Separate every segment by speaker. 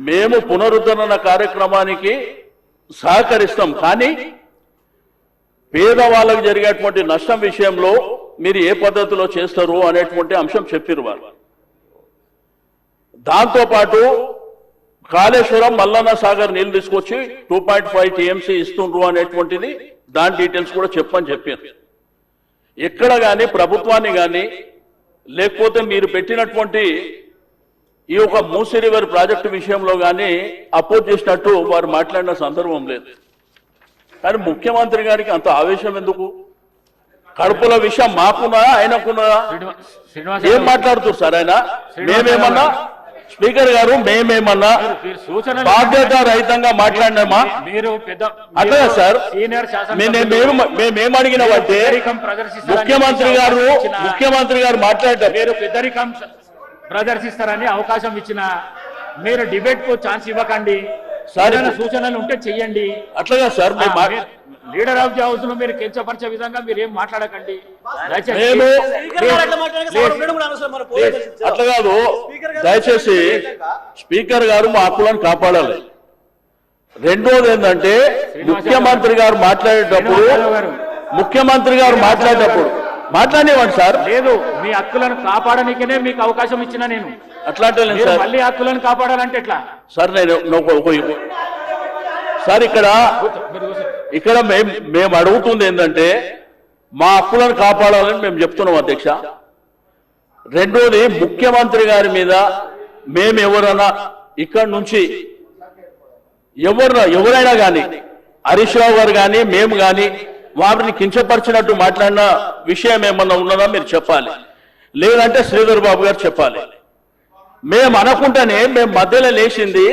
Speaker 1: మేము పునరుద్ధరణ కార్యక్రమానికి సహకరిస్తాం, కానీ పేదవాళ్ళకు జరిగేటువంటి నష్టం విషయంలో మీరు ఏ పద్ధతిలో చేస్తారు అనేటువంటి అంశం చెప్పారు వారు. దాంతోపాటు కాళేశ్వరం మల్లన్న సాగర్ నీళ్లు తీసుకొచ్చి 2.5 TMC ఇస్తుండ్రు అనేటువంటిది దాని డీటెయిల్స్ కూడా చెప్పని చెప్పారు. ఎక్కడ కానీ ప్రభుత్వాన్ని కానీ లేకపోతే మీరు పెట్టినటువంటి ఈ యొక్క మూసీ రివర్ ప్రాజెక్టు విషయంలో కానీ అపోజ్ చేసినట్టు వారు మాట్లాడిన సందర్భం లేదు. కానీ ముఖ్యమంత్రి గారికి అంత ఆవేశం ఎందుకు? కడుపుల విషయం మాకున్నా ఆయనకున్నా ఏం మాట్లాడుతున్నారు సార్ ఆయన? మేమేమన్నా స్పీకర్ గారు మేమేమన్నా బాధ్యత రహితంగా మాట్లాడినామా? అట్లా సార్ మేమేం అడిగినామంటే ముఖ్యమంత్రి గారు మాట్లాడారు,
Speaker 2: మీరు పెద్దరికం ప్రదర్శిస్తారని అవకాశం ఇచ్చిన మీరు డిబేట్ కు ఛాన్స్ ఇవ్వకండి. సరైన సూచనలు ఉంటే చెయ్యండి.
Speaker 1: అట్లాగా sir
Speaker 2: leader of the house లో మీరు కించపరిచే విధంగా మీరు ఏం మాట్లాడకండి.
Speaker 1: అట్లా కాదు, దయచేసి స్పీకర్ గారు మా హక్కులను కాపాడాలి. రెండోది ఏంటంటే ముఖ్యమంత్రి గారు మాట్లాడేటప్పుడు మాట్లాడేవాడు సార్.
Speaker 2: లేదు, మీ హక్కులను కాపాడనికనే మీకు అవకాశం ఇచ్చిన నేను.
Speaker 1: అట్లాంటి సార్
Speaker 2: మళ్ళీ హక్కులను కాపాడాలంటే ఎట్లా
Speaker 1: సార్? నేను సార్ ఇక్కడ మేము అడుగుతుంది ఏంటంటే మా హక్కులను కాపాడాలని మేము చెప్తున్నాం అధ్యక్ష. రెండోది ముఖ్యమంత్రి గారి మీద మేము ఎవరైనా ఇక్కడి నుంచి ఎవరైనా కానీ హరీష్ రావు గారు కానీ మేము కానీ వారిని కించపరిచినట్టు మాట్లాడిన విషయం ఏమన్నా ఉన్నదా మీరు చెప్పాలి, లేదంటే శ్రీధర్ బాబు గారు చెప్పాలి. మేము అనుకుంటేనే మేము మధ్యలో లేచింది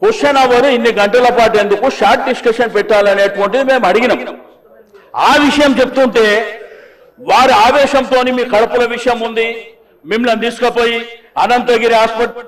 Speaker 1: క్వశ్చన్ అవర్ ఇన్ని గంటల పాటు ఎందుకు షార్ట్ డిస్కషన్ పెట్టాలనేటువంటిది మేము అడిగినాం. ఆ విషయం చెప్తుంటే వారి ఆవేశంతో మీ కడుపుల విషయం ఉంది, మిమ్మల్ని తీసుకుపోయి అనంతగిరి హాస్పిటల్